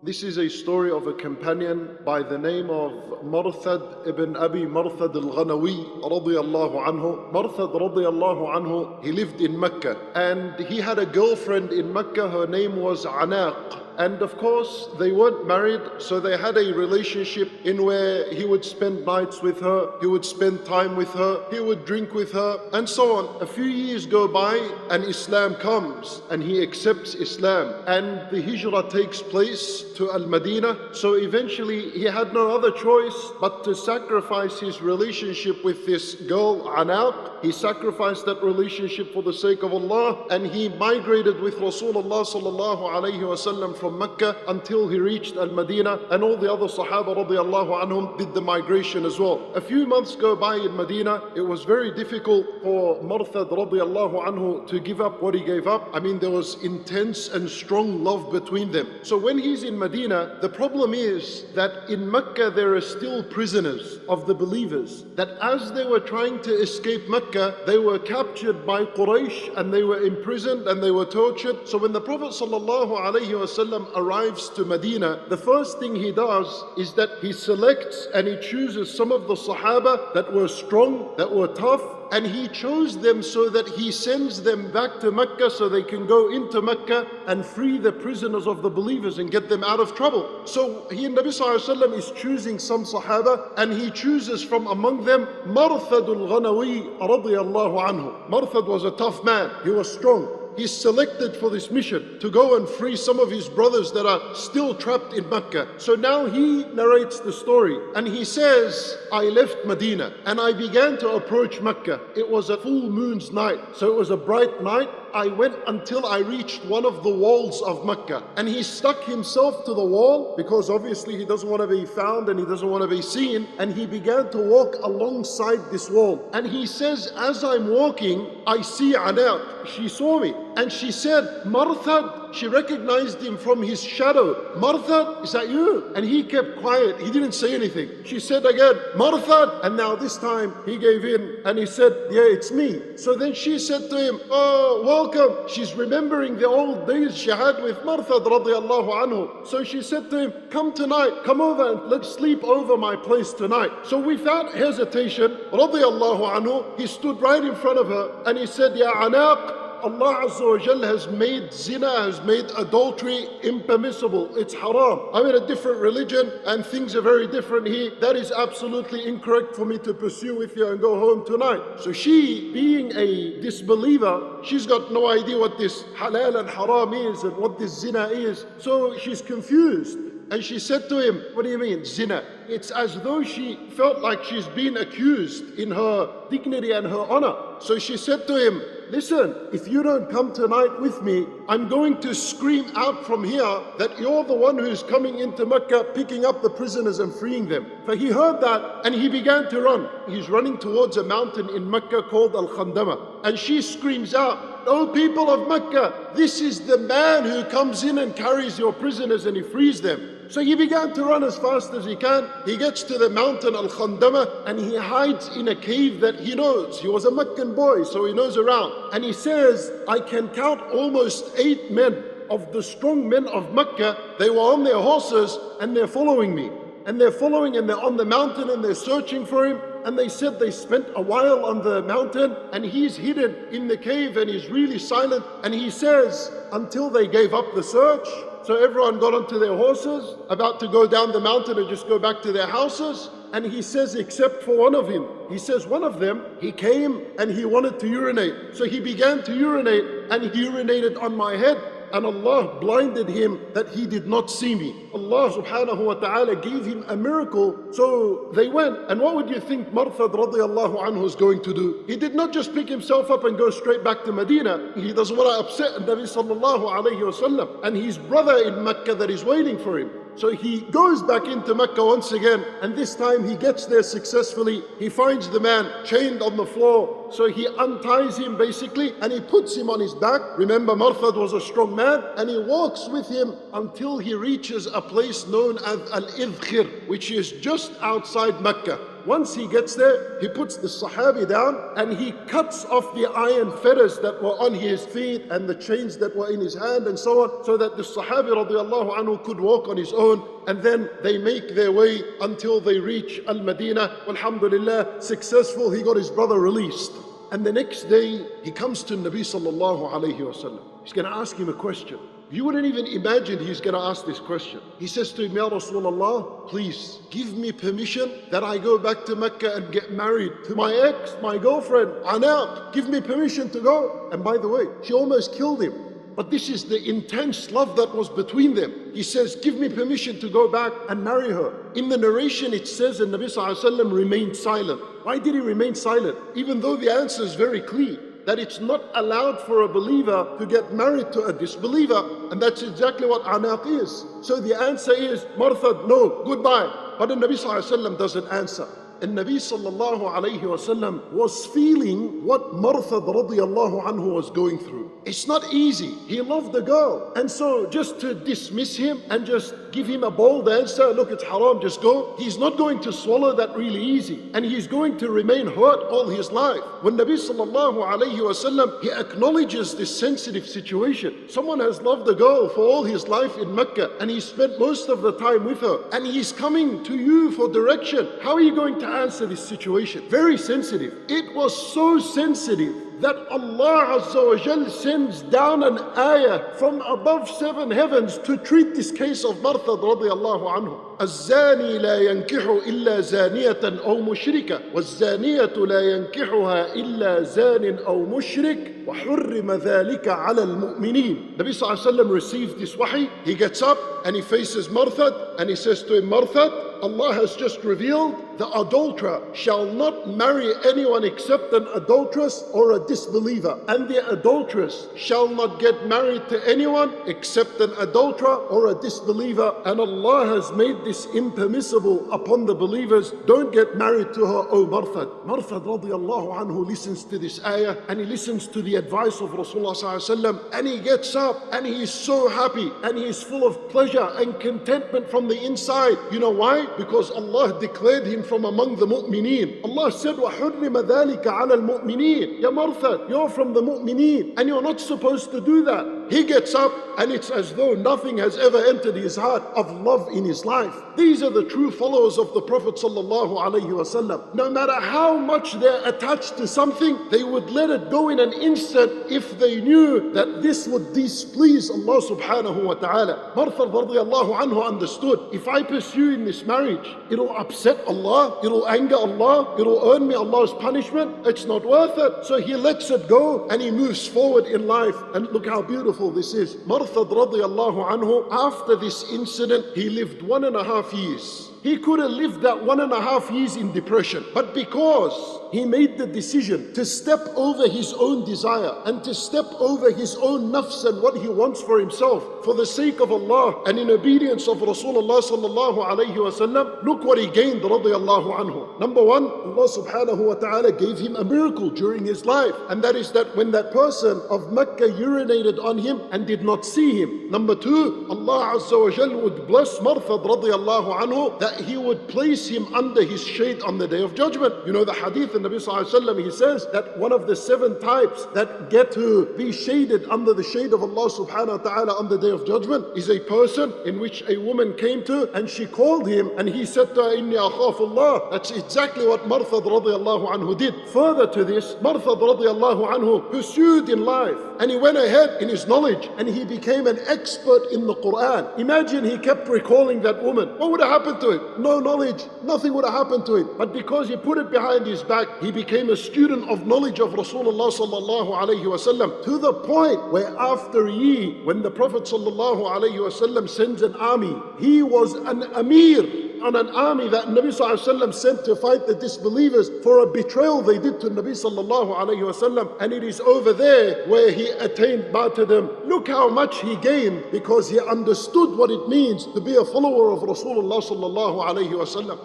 This is a story of a companion by the name of Marthad ibn Abi Marthad al-Ghanawi radiyallahu anhu. Marthad radiyallahu anhu, he lived in Mecca and he had a girlfriend in Mecca. Her name was Anaq. And of course, they weren't married, so they had a relationship in where he would spend nights with her, he would spend time with her, he would drink with her, and so on. A few years go by and Islam comes and he accepts Islam and the hijrah takes place to Al-Madinah. So eventually he had no other choice but to sacrifice his relationship with this girl, Anaq. He sacrificed that relationship for the sake of Allah and he migrated with Rasulullah sallallahu alayhi wasallam from Mecca until he reached Al-Madinah, and all the other Sahaba radiyallahu anhum did the migration as well. A few months go by in Medina. It was very difficult for Marthad radiyallahu anhu to give up what he gave up. I mean, there was intense and strong love between them. So when he's in Medina, the problem is that in Mecca there are still prisoners of the believers, that as they were trying to escape Mecca, they were captured by Quraysh and they were imprisoned and they were tortured. So when the Prophet sallallahu alaihi wasallam arrives to Medina, the first thing he does is that he selects and he chooses some of the Sahaba that were strong, that were tough, and he chose them so that he sends them back to Mecca so they can go into Mecca and free the prisoners of the believers and get them out of trouble. So he, Nabi Sallallahu Alaihi Wasallam, is choosing some Sahaba and he chooses from among them Marthad al-Ghanawi radiyallahu anhu. Marthad was a tough man, he was strong. He's selected for this mission to go and free some of his brothers that are still trapped in Mecca. So now he narrates the story and he says, I left Medina and I began to approach Mecca. It was a full moon's night, so it was a bright night. I went until I reached one of the walls of Mecca, and he stuck himself to the wall because obviously he doesn't want to be found and he doesn't want to be seen, and he began to walk alongside this wall. And he says, as I'm walking, I see Anaq. She saw me and she said, Marthad. She recognized him from his shadow. Marthad, is that you? And he kept quiet, he didn't say anything. She said again, Marthad. And now this time he gave in and he said, yeah, it's me. So then she said to him, oh, welcome. She's remembering the old days she had with Marthad radiyallahu anhu. So she said to him, come tonight, come over and let's sleep over my place tonight. So without hesitation, radiyallahu anhu, he stood right in front of her and he said, Ya Anaq, Allah Azza wa Jal has made zina, has made adultery impermissible. It's haram. I'm in a different religion and things are very different here. That is absolutely incorrect for me to pursue with you and go home tonight. So she, being a disbeliever, she's got no idea what this halal and haram is and what this zina is. So she's confused. And she said to him, what do you mean, zina? It's as though she felt like she's been accused in her dignity and her honor. So she said to him, listen, if you don't come tonight with me, I'm going to scream out from here that you're the one who's coming into Mecca, picking up the prisoners and freeing them. So he heard that and he began to run. He's running towards a mountain in Mecca called Al-Khandama. And she screams out, O people of Mecca, this is the man who comes in and carries your prisoners and he frees them. So he began to run as fast as he can. He gets to the mountain Al-Khandama and he hides in a cave that he knows. He was a Meccan boy, so he knows around. And he says, I can count almost 8 men of the strong men of Mecca. They were on their horses and they're following me. And they're following and they're on the mountain and they're searching for him. And they said they spent a while on the mountain and he's hidden in the cave and he's really silent. And he says, until they gave up the search. So everyone got onto their horses, about to go down the mountain and just go back to their houses. And he says, except for one of him. He says, one of them, he came and he wanted to urinate. So he began to urinate and he urinated on my head. And Allah blinded him that he did not see me. Allah subhanahu wa ta'ala gave him a miracle. So they went. And what would you think Marthad radiyallahu anhu is going to do? He did not just pick himself up and go straight back to Medina. He doesn't want to upset Nabi sallallahu alayhi wa sallam and his brother in Mecca that is waiting for him. So he goes back into Mecca once again, and this time he gets there successfully. He finds the man chained on the floor. So he unties him basically and he puts him on his back. Remember, Marthad was a strong man, and he walks with him until he reaches a place known as Al-Idkhir, which is just outside Mecca. Once he gets there, he puts the Sahaabi down and he cuts off the iron fetters that were on his feet and the chains that were in his hand and so on, so that the Sahaabi radiallahu anhu could walk on his own. And then they make their way until they reach Al-Madinah. Alhamdulillah, successful, he got his brother released. And the next day, he comes to Nabi sallallahu alayhi wasallam. He's going to ask him a question. You wouldn't even imagine he's going to ask this question. He says to him, Ya Rasulullah, please give me permission that I go back to Mecca and get married to my ex, my girlfriend, Anaq. Give me permission to go. And by the way, she almost killed him. But this is the intense love that was between them. He says, give me permission to go back and marry her. In the narration it says that Nabi sallallahu alayhi wa sallam remained silent. Why did he remain silent? Even though the answer is very clear, that it's not allowed for a believer to get married to a disbeliever. And that's exactly what Anaq is. So the answer is, Marthad, no, goodbye. But the Nabi sallallahu alayhi wa sallam doesn't answer. And Nabi sallallahu alayhi wa sallam was feeling what Marthad radiallahu anhu was going through. It's not easy. He loved the girl. And so just to dismiss him and just give him a bold answer, look, it's haram, just go. He's not going to swallow that really easy. And he's going to remain hurt all his life. When Nabi sallallahu alayhi wa sallam, he acknowledges this sensitive situation. Someone has loved the girl for all his life in Mecca and he spent most of the time with her. And he's coming to you for direction. How are you going to answer this situation? Very sensitive. It was so sensitive that Allah Azza wa Jal sends down an ayah from above 7 heavens to treat this case of Marthad radiallahu anhu. الزاني لا ينكح إلا زانية أو مشركة والزانية لا ينكحها إلا زان أو مشرك وحرم ذلك على المؤمنين. Nabi sallallahu alayhi wa sallam received this wahi. He gets up and he faces Marthad and he says to him, Marthad, Allah has just revealed the adulterer shall not marry anyone except an adulteress or a disbeliever, and the adulteress shall not get married to anyone except an adulterer or a disbeliever, and Allah has made this impermissible upon the believers. Don't get married to her, O Marthad. Marthad radiallahu anhu listens to this ayah and he listens to the advice of Rasulullah sallallahu alaihi wasallam, and he gets up and he is so happy and he is full of pleasure and contentment from the inside. You know why? Because Allah declared him from among the mu'mineen. Allah said, وَحُرِّمَ ذَلِكَ عَلَى الْمُؤْمِنِينَ. Ya Marthad, you're from the mu'mineen and you're not supposed to do that. He gets up and it's as though nothing has ever entered his heart of love in his life. These are the true followers of the Prophet sallallahu alaihi wasallam. No matter how much they're attached to something, they would let it go in an instant if they knew that this would displease Allah subhanahu wa ta'ala. Marthad radiallahu anhu understood, if I pursue in this marriage, it'll upset Allah, it'll anger Allah, it'll earn me Allah's punishment. It's not worth it. So he lets it go and he moves forward in life. And look how beautiful this is. Marthad radiallahu anhu, after this incident, he lived 1.5 years. He could have lived that 1.5 years in depression. But because he made the decision to step over his own desire and to step over his own nafs and what he wants for himself for the sake of Allah and in obedience of Rasulullah sallallahu alayhi wasallam, look what he gained radiyallahu anhu. Number one, Allah subhanahu wa ta'ala gave him a miracle during his life, and that is that when that person of Mecca urinated on him and did not see him. Number two, Allah Azza wa Jal would bless Marthad radiyallahu anhu that he would place him under his shade on the day of judgment. You know the hadith in Nabi sallallahu alaihi wasallam, he says that one of the 7 types that get to be shaded under the shade of Allah subhanahu wa ta'ala on the day of judgment is a person in which a woman came to and she called him and he said to her, Inni akhafullah. That's exactly what Marthad radiallahu anhu did. Further to this, Marthad radiallahu anhu pursued in life and he went ahead in his knowledge and he became an expert in the Quran. Imagine he kept recalling that woman. What would have happened to him? No knowledge, nothing would have happened to him. But because he put it behind his back, he became a student of knowledge of Rasulullah sallallahu alayhi wasallam, to the point where after ye, when the Prophet sallallahu alayhi wasallam sends an army, he was an amir on an army that Nabi sallallahu alayhi wasallam sent to fight the disbelievers for a betrayal they did to Nabi sallallahu alayhi wasallam, and it is over there where he attained martyrdom. Look how much he gained because he understood what it means to be a follower of Rasulullah sallallahu alayhi wasallam.